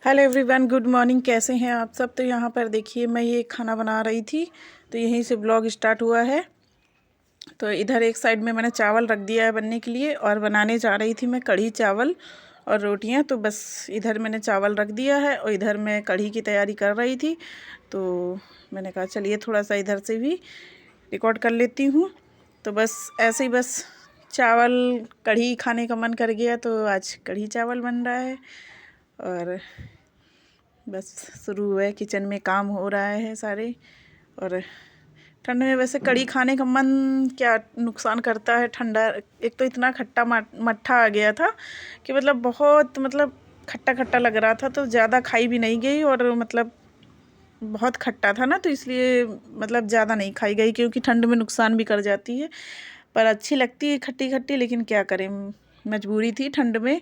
Hello everyone, good morning. कैसे हैं आप सब। तो यहाँ पर देखिए मैं ये खाना बना रही थी, तो यहीं से ब्लॉग स्टार्ट हुआ है। तो इधर एक साइड में मैंने चावल रख दिया है बनने के लिए, और बनाने जा रही थी मैं कढ़ी चावल और रोटियाँ। तो बस इधर मैंने चावल रख दिया है और इधर मैं कढ़ी की तैयारी कर रही थी। तो मैंने कहा चलिए थोड़ा सा इधर से भी रिकॉर्ड कर लेती हूँ। तो बस ऐसे ही बस चावल कढ़ी खाने का मन कर गया, तो आज कढ़ी चावल बन रहा है। और बस शुरू हुआ है, किचन में काम हो रहा है सारे। और ठंड में वैसे कढ़ी खाने का मन क्या नुकसान करता है ठंडा। एक तो इतना खट्टा मट्ठा आ गया था कि मतलब बहुत खट्टा खट्टा लग रहा था, तो ज़्यादा खाई भी नहीं गई। और मतलब बहुत खट्टा था ना, तो इसलिए मतलब ज़्यादा नहीं खाई गई, क्योंकि ठंड में नुकसान भी कर जाती है। पर अच्छी लगती है खट्टी खट्टी, लेकिन क्या करें, मजबूरी थी ठंड में।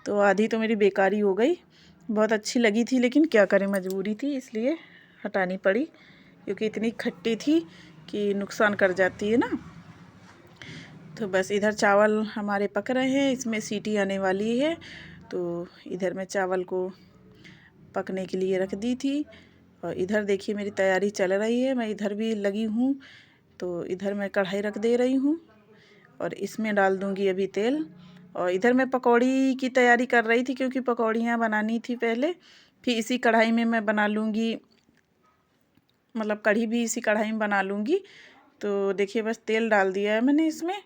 तो आधी तो मेरी बेकारी हो गई। बहुत अच्छी लगी थी, लेकिन क्या करें, मजबूरी थी इसलिए हटानी पड़ी, क्योंकि इतनी खट्टी थी कि नुकसान कर जाती है ना। तो बस इधर चावल हमारे पक रहे हैं, इसमें सीटी आने वाली है। तो इधर मैं चावल को पकने के लिए रख दी थी, और इधर देखिए मेरी तैयारी चल रही है, मैं इधर भी लगी हूँ। तो इधर मैं कढ़ाई रख दे रही हूँ और इसमें डाल दूँगी अभी तेल। और इधर मैं पकौड़ी की तैयारी कर रही थी, क्योंकि पकौड़ियाँ बनानी थी पहले, फिर इसी कढ़ाई में मैं बना लूँगी, मतलब कढ़ी भी इसी कढ़ाई में बना लूँगी। तो देखिए बस तेल डाल दिया है मैंने इसमें,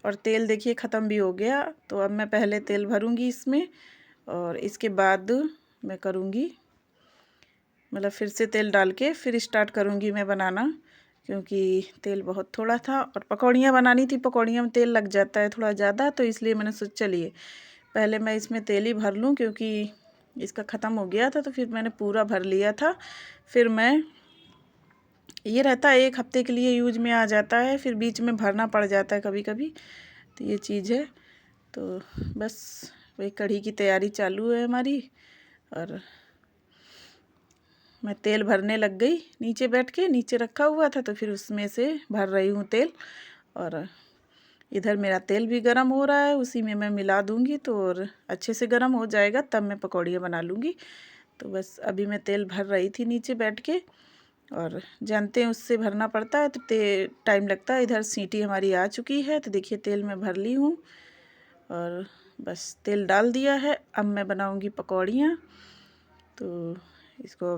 और तेल देखिए ख़त्म भी हो गया। तो अब मैं पहले तेल भरूँगी इसमें, और इसके बाद मैं करूँगी, मतलब फिर से तेल डाल के फिर स्टार्ट करूँगी मैं बनाना, क्योंकि तेल बहुत थोड़ा था और पकौड़ियाँ बनानी थी। पकौड़ियाँ में तेल लग जाता है थोड़ा ज़्यादा, तो इसलिए मैंने सोचा चलिए पहले मैं इसमें तेल ही भर लूँ, क्योंकि इसका ख़त्म हो गया था। तो फिर मैंने पूरा भर लिया था। फिर मैं, ये रहता है 1 हफ्ते के लिए यूज में आ जाता है, फिर बीच में भरना पड़ जाता है कभी कभी। तो ये चीज़ है। तो बस वही कढ़ी की तैयारी चालू है हमारी, और मैं तेल भरने लग गई। नीचे बैठ के, नीचे रखा हुआ था, तो फिर उसमें से भर रही हूँ तेल। और इधर मेरा तेल भी गर्म हो रहा है, उसी में मैं मिला दूँगी, तो और अच्छे से गर्म हो जाएगा तब मैं पकौड़ियाँ बना लूँगी। तो बस अभी मैं तेल भर रही थी नीचे बैठ के, और जानते हैं उससे भरना पड़ता है तो टाइम लगता है। इधर सीटी हमारी आ चुकी है, तो देखिए तेल मैं भर ली हूँ, और बस तेल डाल दिया है। अब मैं बनाऊँगी पकौड़ियाँ। तो इसको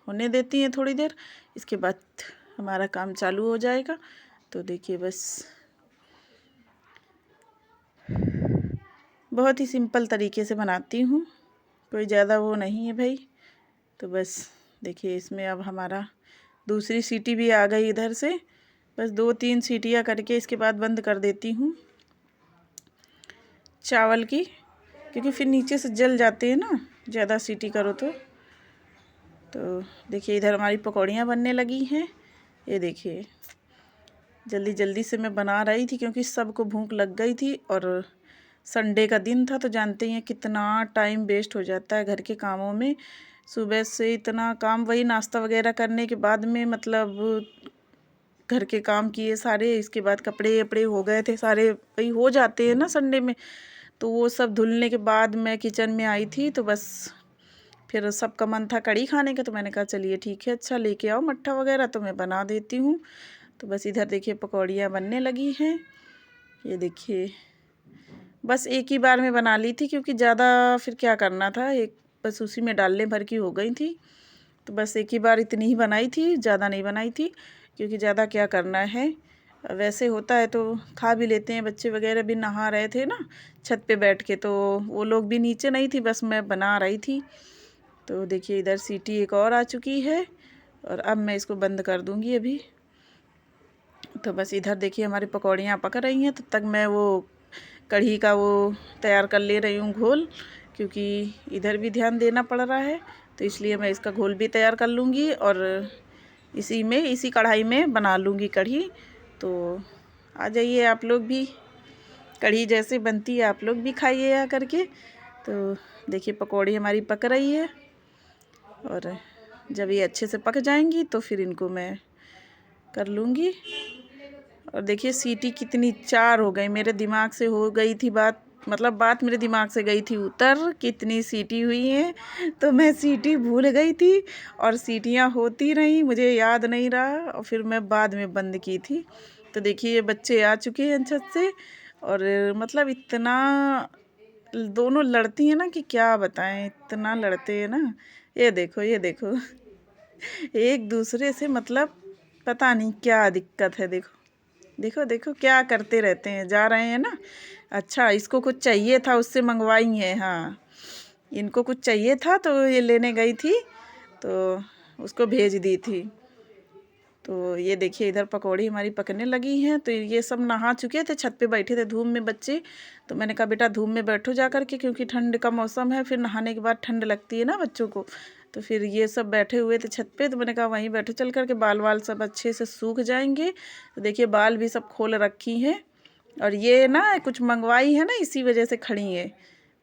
होने देती हैं थोड़ी देर, इसके बाद हमारा काम चालू हो जाएगा। तो देखिए बस बहुत ही सिंपल तरीके से बनाती हूँ, कोई ज़्यादा वो नहीं है भाई। तो बस देखिए इसमें अब हमारा दूसरी सीटी भी आ गई इधर से। बस 2-3 सीटियाँ करके इसके बाद बंद कर देती हूँ चावल की, क्योंकि फिर नीचे से जल जाते हैं ना ज़्यादा सीटी करो तो। देखिए इधर हमारी पकौड़ियाँ बनने लगी हैं। ये देखिए जल्दी जल्दी से मैं बना रही थी, क्योंकि सबको भूख लग गई थी, और संडे का दिन था, तो जानते हैं कितना टाइम वेस्ट हो जाता है घर के कामों में। सुबह से इतना काम, वही नाश्ता वगैरह करने के बाद में, मतलब घर के काम किए सारे, इसके बाद कपड़े वपड़े हो गए थे सारे, वही हो जाते हैं ना संडे में। तो वो सब धुलने के बाद मैं किचन में आई थी, तो बस फिर सबका मन था कढ़ी खाने का, तो मैंने कहा चलिए ठीक है, अच्छा लेके आओ मट्ठा वगैरह तो मैं बना देती हूँ। तो बस इधर देखिए पकौड़ियाँ बनने लगी हैं। ये देखिए बस एक ही बार में बना ली थी, क्योंकि ज़्यादा फिर क्या करना था, एक बस उसी में डालने भर की हो गई थी। तो बस एक ही बार इतनी ही बनाई थी, ज़्यादा नहीं बनाई थी, क्योंकि ज़्यादा क्या करना है। वैसे होता है तो खा भी लेते हैं। बच्चे वगैरह भी नहा रहे थे ना छत पे बैठ के, तो वो लोग भी नीचे नहीं थी, बस मैं बना रही थी। तो देखिए इधर सीटी एक और आ चुकी है, और अब मैं इसको बंद कर दूँगी अभी। तो बस इधर देखिए हमारी पकौड़ियाँ पक रही हैं, तब तक मैं वो कढ़ी का वो तैयार कर ले रही हूँ घोल, क्योंकि इधर भी ध्यान देना पड़ रहा है। तो इसलिए मैं इसका घोल भी तैयार कर लूँगी, और इसी कढ़ाई में बना लूँगी कढ़ी। तो आ जाइए आप लोग भी, कढ़ी जैसे बनती है आप लोग भी खाइए आ करके। तो देखिए पकौड़ी हमारी पक रही है, और जब ये अच्छे से पक जाएंगी तो फिर इनको मैं कर लूँगी। और देखिए सीटी कितनी 4 हो गई, मेरे दिमाग से हो गई थी बात मतलब बात मेरे दिमाग से गई थी उतर, कितनी सीटी हुई हैं, तो मैं सीटी भूल गई थी और सीटियाँ होती रहीं, मुझे याद नहीं रहा और फिर मैं बाद में बंद की थी। तो देखिए ये बच्चे आ चुके हैं छत से और मतलब इतना दोनों लड़ती हैं ना कि क्या बताएं, इतना लड़ते हैं ना। ये देखो ये देखो एक दूसरे से मतलब पता नहीं क्या दिक्कत है। देखो देखो देखो क्या करते रहते हैं, जा रहे हैं ना। अच्छा इसको कुछ चाहिए था, उससे मंगवाई है। हाँ इनको कुछ चाहिए था तो ये लेने गई थी तो उसको भेज दी थी। तो ये देखिए इधर पकौड़ी हमारी पकने लगी हैं। तो ये सब नहा चुके थे, छत पे बैठे थे धूप में बच्चे। तो मैंने कहा बेटा धूप में बैठो जा कर के, क्योंकि ठंड का मौसम है, फिर नहाने के बाद ठंड लगती है ना बच्चों को। तो फिर ये सब बैठे हुए थे छत पे, तो मैंने कहा वहीं बैठो चल कर के, बाल वाल सब अच्छे से सूख जाएंगे। तो देखिए बाल भी सब खोल रखी हैं और ये ना कुछ मंगवाई है ना, इसी वजह से खड़ी है।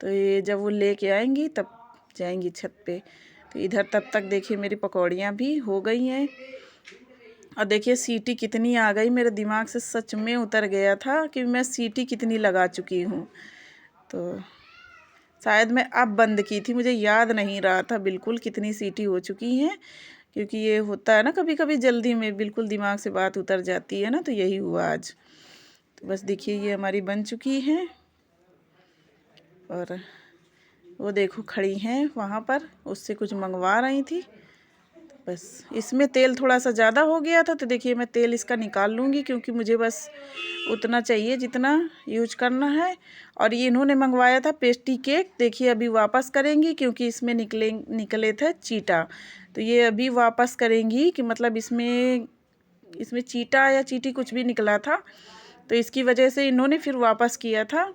तो ये जब वो लेके आएंगी तब जाएंगी छत पे। तो इधर तब तक देखिए मेरी पकौड़ियाँ भी हो गई हैं और देखिए सीटी कितनी आ गई, मेरे दिमाग से सच में उतर गया था कि मैं सीटी कितनी लगा चुकी हूँ। तो शायद मैं अब बंद की थी, मुझे याद नहीं रहा था बिल्कुल कितनी सीटी हो चुकी हैं, क्योंकि ये होता है ना कभी कभी जल्दी में बिल्कुल दिमाग से बात उतर जाती है ना। तो यही हुआ आज। तो बस देखिए ये हमारी बन चुकी हैं और वो देखो खड़ी हैं वहाँ पर, उससे कुछ मंगवा रही थी। बस इसमें तेल थोड़ा सा ज़्यादा हो गया था, तो देखिए मैं तेल इसका निकाल लूँगी, क्योंकि मुझे बस उतना चाहिए जितना यूज करना है। और ये इन्होंने मंगवाया था पेस्ट्री केक, देखिए अभी वापस करेंगी क्योंकि इसमें निकले थे चीटा। तो ये अभी वापस करेंगी कि मतलब इसमें चीटा या चीटी कुछ भी निकला था, तो इसकी वजह से इन्होंने फिर वापस किया था।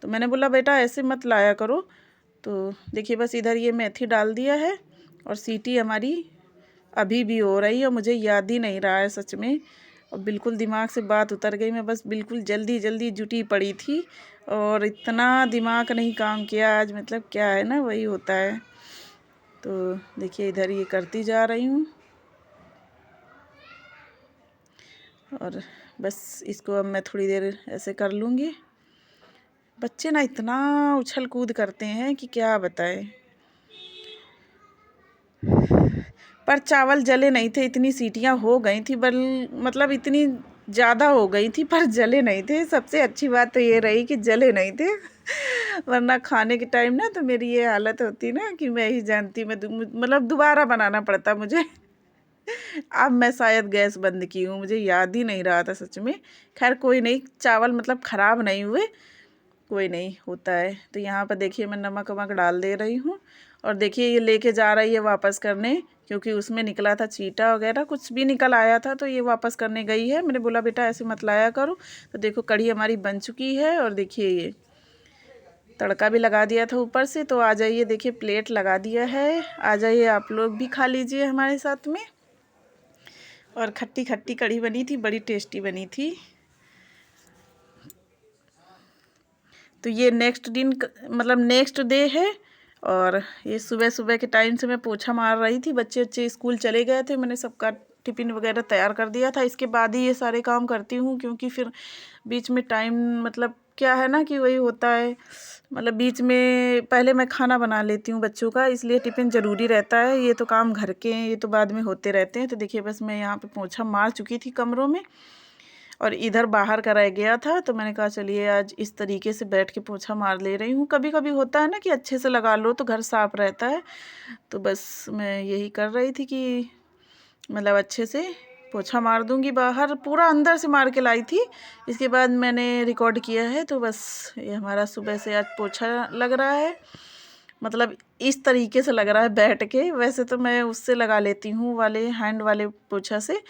तो मैंने बोला बेटा ऐसे मत लाया करो। तो देखिए बस इधर ये मेथी डाल दिया है और सीटी हमारी अभी भी हो रही है और मुझे याद ही नहीं रहा है सच में, और बिल्कुल दिमाग से बात उतर गई। मैं बस बिल्कुल जल्दी जल्दी जुटी पड़ी थी और इतना दिमाग नहीं काम किया आज, मतलब क्या है ना वही होता है। तो देखिए इधर ये करती जा रही हूँ और बस इसको अब मैं थोड़ी देर ऐसे कर लूँगी। बच्चे ना इतना उछल कूद करते हैं कि क्या बताएं। पर चावल जले नहीं थे, इतनी सीटियां हो गई थी, बल मतलब इतनी ज़्यादा हो गई थी पर जले नहीं थे। सबसे अच्छी बात तो ये रही कि जले नहीं थे वरना खाने के टाइम ना तो मेरी ये हालत होती ना कि मैं ही जानती, मतलब दोबारा बनाना पड़ता मुझे अब मैं शायद गैस बंद की हूँ, मुझे याद ही नहीं रहा था सच में। खैर कोई नहीं, चावल मतलब ख़राब नहीं हुए, कोई नहीं होता है। तो यहाँ पर देखिए मैं नमक वमक डाल दे रही हूँ और देखिए ये लेके जा रही है वापस करने, क्योंकि उसमें निकला था चीटा वगैरह, कुछ भी निकल आया था तो ये वापस करने गई है। मैंने बोला बेटा ऐसे मत लाया करो। तो देखो कढ़ी हमारी बन चुकी है और देखिए ये तड़का भी लगा दिया था ऊपर से। तो आ जाइए, देखिए प्लेट लगा दिया है, आ जाइए आप लोग भी खा लीजिए हमारे साथ में। और खट्टी खट्टी कढ़ी बनी थी, बड़ी टेस्टी बनी थी। तो ये नेक्स्ट दिन मतलब नेक्स्ट डे है और ये सुबह सुबह के टाइम से मैं पोछा मार रही थी। बच्चे स्कूल चले गए थे, मैंने सबका टिफ़िन वगैरह तैयार कर दिया था। इसके बाद ही ये सारे काम करती हूँ, क्योंकि फिर बीच में टाइम मतलब क्या है ना कि वही होता है, मतलब बीच में पहले मैं खाना बना लेती हूँ बच्चों का, इसलिए टिफ़िन ज़रूरी रहता है। ये तो काम घर के हैं, ये तो बाद में होते रहते हैं। तो देखिए बस मैं यहाँ पे पोछा मार चुकी थी कमरों में और इधर बाहर का रह गया था। तो मैंने कहा चलिए आज इस तरीके से बैठ के पोछा मार ले रही हूँ। कभी कभी होता है ना कि अच्छे से लगा लो तो घर साफ रहता है। तो बस मैं यही कर रही थी कि मतलब अच्छे से पोछा मार दूंगी, बाहर पूरा अंदर से मार के लाई थी। इसके बाद मैंने रिकॉर्ड किया है। तो बस ये हमारा सुबह से आज पोछा लग रहा है, मतलब इस तरीके से लग रहा है बैठ के। वैसे तो मैं उससे लगा लेती हूँ वाले हैंड वाले पोछा से,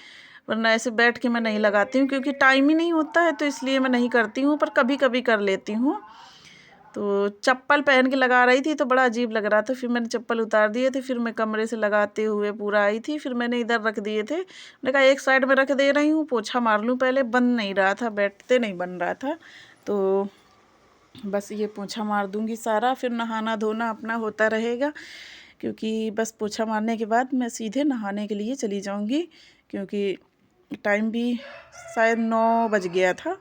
वरना ऐसे बैठ के मैं नहीं लगाती हूँ क्योंकि टाइम ही नहीं होता है, तो इसलिए मैं नहीं करती हूँ। पर कभी कभी कर लेती हूँ। तो चप्पल पहन के लगा रही थी तो बड़ा अजीब लग रहा था, फिर मैंने चप्पल उतार दिए थे, फिर मैं कमरे से लगाते हुए पूरा आई थी। फिर मैंने इधर रख दिए थे, मैंने कहा एक साइड में रख दे रही हूँ, पोछा मार लूँ पहले। बन नहीं रहा था, बैठते नहीं बन रहा था। तो बस ये पोछा मार दूँगी सारा, फिर नहाना धोना अपना होता रहेगा, क्योंकि बस पोछा मारने के बाद मैं सीधे नहाने के लिए चली जाऊँगी, क्योंकि टाइम भी शायद 9 बज गया था।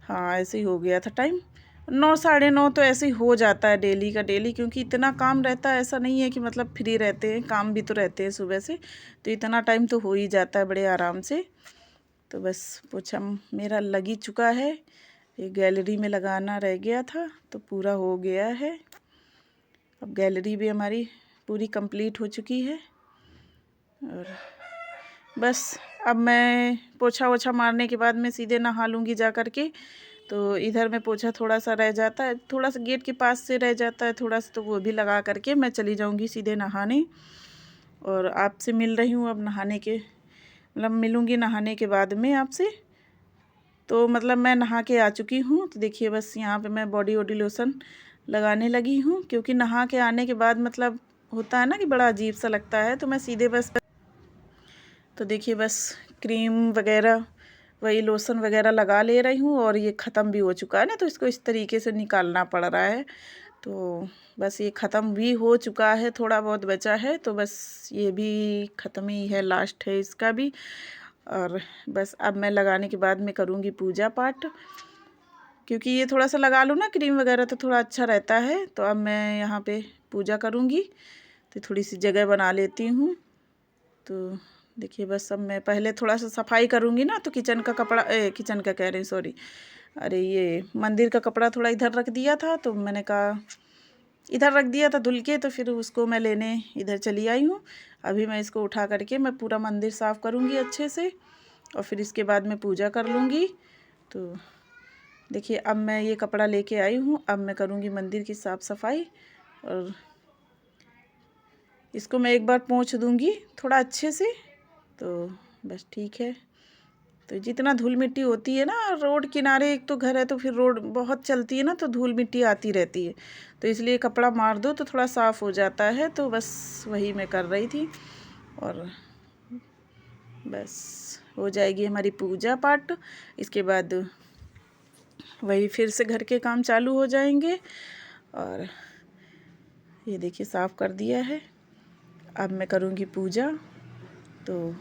हाँ ऐसे ही हो गया था टाइम। 9 साढ़े 9 तो ऐसे ही हो जाता है डेली का डेली, क्योंकि इतना काम रहता है, ऐसा नहीं है कि मतलब फ्री रहते हैं, काम भी तो रहते हैं सुबह से, तो इतना टाइम तो हो ही जाता है बड़े आराम से। तो बस पोछा मेरा लग ही चुका है, ये गैलरी में लगाना रह गया था तो पूरा हो गया है। अब गैलरी भी हमारी पूरी कंप्लीट हो चुकी है। और बस अब मैं पोछा वोछा मारने के बाद मैं सीधे नहा लूँगी जा कर के। तो इधर में पोछा थोड़ा सा रह जाता है, थोड़ा सा गेट के पास से रह जाता है थोड़ा सा, तो वो भी लगा करके मैं चली जाऊँगी सीधे नहाने। और आपसे मिल रही हूँ अब नहाने के, मतलब मिलूँगी नहाने के बाद में आपसे। तो मतलब मैं नहा के आ चुकी हूँ। तो देखिए बस यहाँ पे मैं बॉडी वॉडी लोशन लगाने लगी हूँ, क्योंकि नहा के आने के बाद मतलब होता है ना कि बड़ा अजीब सा लगता है। तो मैं सीधे बस, तो देखिए बस क्रीम वगैरह वही लोशन वगैरह लगा ले रही हूँ। और ये ख़त्म भी हो चुका है ना, तो इसको इस तरीके से निकालना पड़ रहा है। तो बस ये ख़त्म भी हो चुका है, थोड़ा बहुत बचा है, तो बस ये भी ख़त्म ही है, लास्ट है इसका भी। और बस अब मैं लगाने के बाद में करूँगी पूजा पाठ, क्योंकि ये थोड़ा सा लगा लूँ ना क्रीम वगैरह तो थोड़ा अच्छा रहता है। तो अब मैं यहाँ पे पूजा करूँगी, तो थोड़ी सी जगह बना लेती हूँ। तो देखिए बस अब मैं पहले थोड़ा सा सफाई करूँगी ना, तो किचन का कपड़ा किचन का कह रही, सॉरी, अरे ये मंदिर का कपड़ा थोड़ा इधर रख दिया था, तो मैंने कहा इधर रख दिया था धुल के, तो फिर उसको मैं लेने इधर चली आई हूँ। अभी मैं इसको उठा करके मैं पूरा मंदिर साफ़ करूँगी अच्छे से, और फिर इसके बाद मैं पूजा कर लूँगी। तो देखिए अब मैं ये कपड़ा लेके आई हूँ, अब मैं करूँगी मंदिर की साफ़ सफाई। और इसको मैं एक बार पोंछ दूँगी थोड़ा अच्छे से, तो बस ठीक है। तो जितना धूल मिट्टी होती है ना रोड किनारे, एक तो घर है तो फिर रोड बहुत चलती है ना, तो धूल मिट्टी आती रहती है, तो इसलिए कपड़ा मार दो तो थोड़ा साफ़ हो जाता है। तो बस वही मैं कर रही थी। और बस हो जाएगी हमारी पूजा पाठ, इसके बाद वही फिर से घर के काम चालू हो जाएंगे। और ये देखिए साफ़ कर दिया है, अब मैं करूँगी पूजा। तो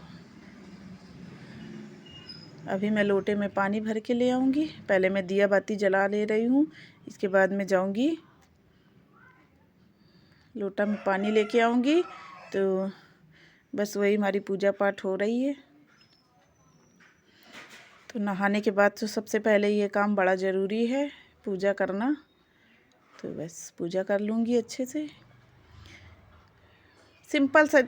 अभी मैं लोटे में पानी भर के ले आऊँगी, पहले मैं दिया बाती जला ले रही हूँ, इसके बाद मैं जाऊँगी लोटा में पानी लेके आऊँगी। तो बस वही हमारी पूजा पाठ हो रही है। तो नहाने के बाद तो सबसे पहले ये काम बड़ा ज़रूरी है, पूजा करना। तो बस पूजा कर लूँगी अच्छे से, सिंपल सा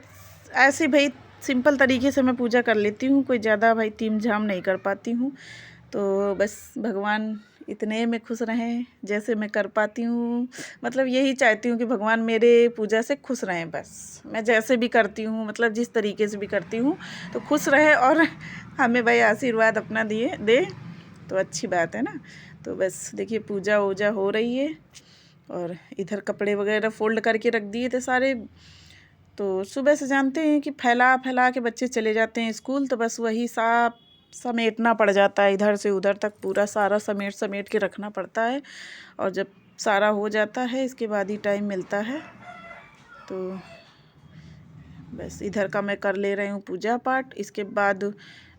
ऐसे भाई सिंपल तरीके से मैं पूजा कर लेती हूँ, कोई ज़्यादा भाई तीम झाम नहीं कर पाती हूँ। तो बस भगवान इतने में खुश रहें जैसे मैं कर पाती हूँ, मतलब यही चाहती हूँ कि भगवान मेरे पूजा से खुश रहें। बस मैं जैसे भी करती हूँ, मतलब जिस तरीके से भी करती हूँ, तो खुश रहे और हमें भाई आशीर्वाद अपना दिए दे, तो अच्छी बात है ना। तो बस देखिए पूजा वूजा हो रही है, और इधर कपड़े वगैरह फोल्ड करके रख दिए थे सारे। तो सुबह से जानते हैं कि फैला फैला के बच्चे चले जाते हैं स्कूल, तो बस वही साफ समेटना पड़ जाता है, इधर से उधर तक पूरा सारा समेट समेट के रखना पड़ता है। और जब सारा हो जाता है इसके बाद ही टाइम मिलता है। तो बस इधर का मैं कर ले रही हूँ पूजा पाठ, इसके बाद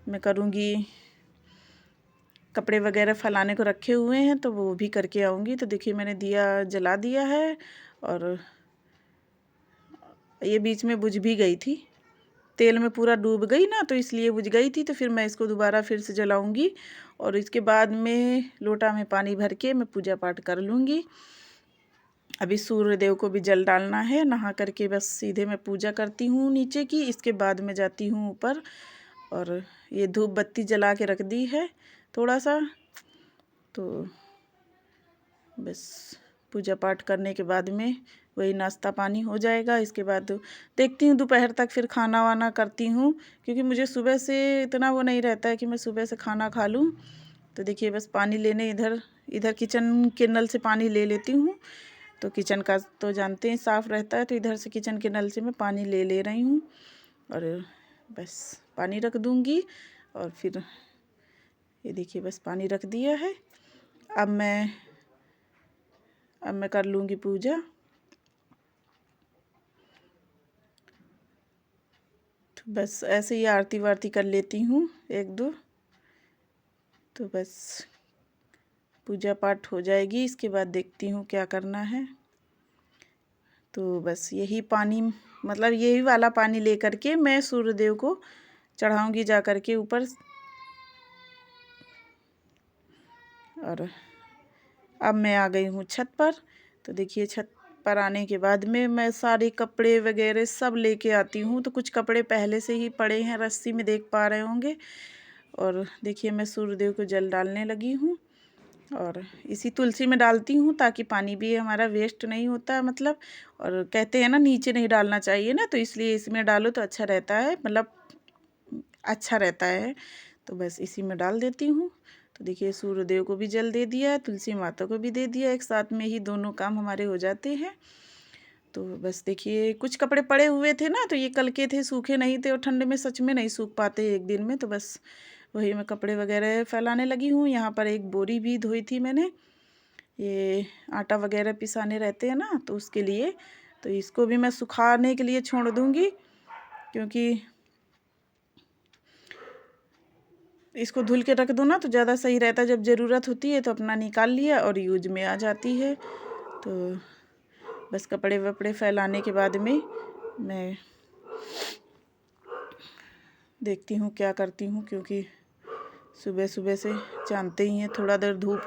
मैं करूँगी कपड़े वगैरह फैलाने को रखे हुए हैं तो वो भी करके आऊँगी। तो देखिए मैंने दिया जला दिया है, और ये बीच में बुझ भी गई थी, तेल में पूरा डूब गई ना, तो इसलिए बुझ गई थी। तो फिर मैं इसको दोबारा फिर से जलाऊंगी, और इसके बाद में लोटा में पानी भर के मैं पूजा पाठ कर लूँगी। अभी सूर्य देव को भी जल डालना है, नहा करके बस सीधे मैं पूजा करती हूँ नीचे की, इसके बाद में जाती हूँ ऊपर। और ये धूप बत्ती जला के रख दी है थोड़ा सा। तो बस पूजा पाठ करने के बाद में वही नाश्ता पानी हो जाएगा। इसके बाद देखती हूँ दोपहर तक फिर खाना वाना करती हूँ, क्योंकि मुझे सुबह से इतना वो नहीं रहता है कि मैं सुबह से खाना खा लूँ। तो देखिए बस पानी लेने इधर इधर किचन के नल से पानी ले लेती हूँ। तो किचन का तो जानते हैं साफ़ रहता है, तो इधर से किचन के नल से मैं पानी ले ले रही हूँ, और बस पानी रख दूँगी। और फिर ये देखिए बस पानी रख दिया है, अब मैं कर लूँगी पूजा। तो बस ऐसे ही आरती वारती कर लेती हूँ एक दो। तो बस पूजा पाठ हो जाएगी। इसके बाद देखती हूँ क्या करना है। तो बस यही पानी, मतलब यही वाला पानी ले करके मैं सूर्यदेव को चढ़ाऊँगी जा कर के ऊपर। और अब मैं आ गई हूँ छत पर। तो देखिए छत पर आने के बाद में मैं सारे कपड़े वगैरह सब लेके आती हूँ। तो कुछ कपड़े पहले से ही पड़े हैं रस्सी में, देख पा रहे होंगे। और देखिए मैं सूर्यदेव को जल डालने लगी हूँ और इसी तुलसी में डालती हूँ ताकि पानी भी हमारा वेस्ट नहीं होता है, मतलब। और कहते हैं ना नीचे नहीं डालना चाहिए ना, तो इसलिए इसमें डालो तो अच्छा रहता है, मतलब अच्छा रहता है। तो बस इसी में डाल देती हूँ। तो देखिए सूर्यदेव को भी जल दे दिया, तुलसी माता को भी दे दिया, एक साथ में ही दोनों काम हमारे हो जाते हैं। तो बस देखिए कुछ कपड़े पड़े हुए थे ना, तो ये कल के थे, सूखे नहीं थे और ठंड में सच में नहीं सूख पाते एक दिन में। तो बस वही मैं कपड़े वगैरह फैलाने लगी हूँ। यहाँ पर एक बोरी भी धोई थी मैंने, ये आटा वगैरह पिसाने रहते हैं ना, तो उसके लिए। तो इसको भी मैं सुखाने के लिए छोड़ दूँगी, क्योंकि इसको धुल के रख दो ना तो ज़्यादा सही रहता है। जब ज़रूरत होती है तो अपना निकाल लिया और यूज में आ जाती है। तो बस कपड़े वपड़े फैलाने के बाद में मैं देखती हूँ क्या करती हूँ, क्योंकि सुबह सुबह से जानते ही हैं थोड़ा देर धूप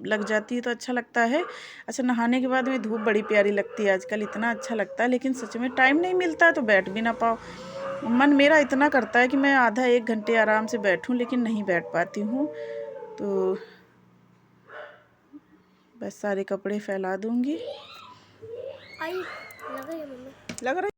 लग जाती है तो अच्छा लगता है। अच्छा, नहाने के बाद में धूप बड़ी प्यारी लगती है आजकल, इतना अच्छा लगता है। लेकिन सच में टाइम नहीं मिलता है तो बैठ भी ना पाओ। मन मेरा इतना करता है कि मैं आधा एक घंटे आराम से बैठूं, लेकिन नहीं बैठ पाती हूँ। तो बस सारे कपड़े फैला दूँगी। लग रहा है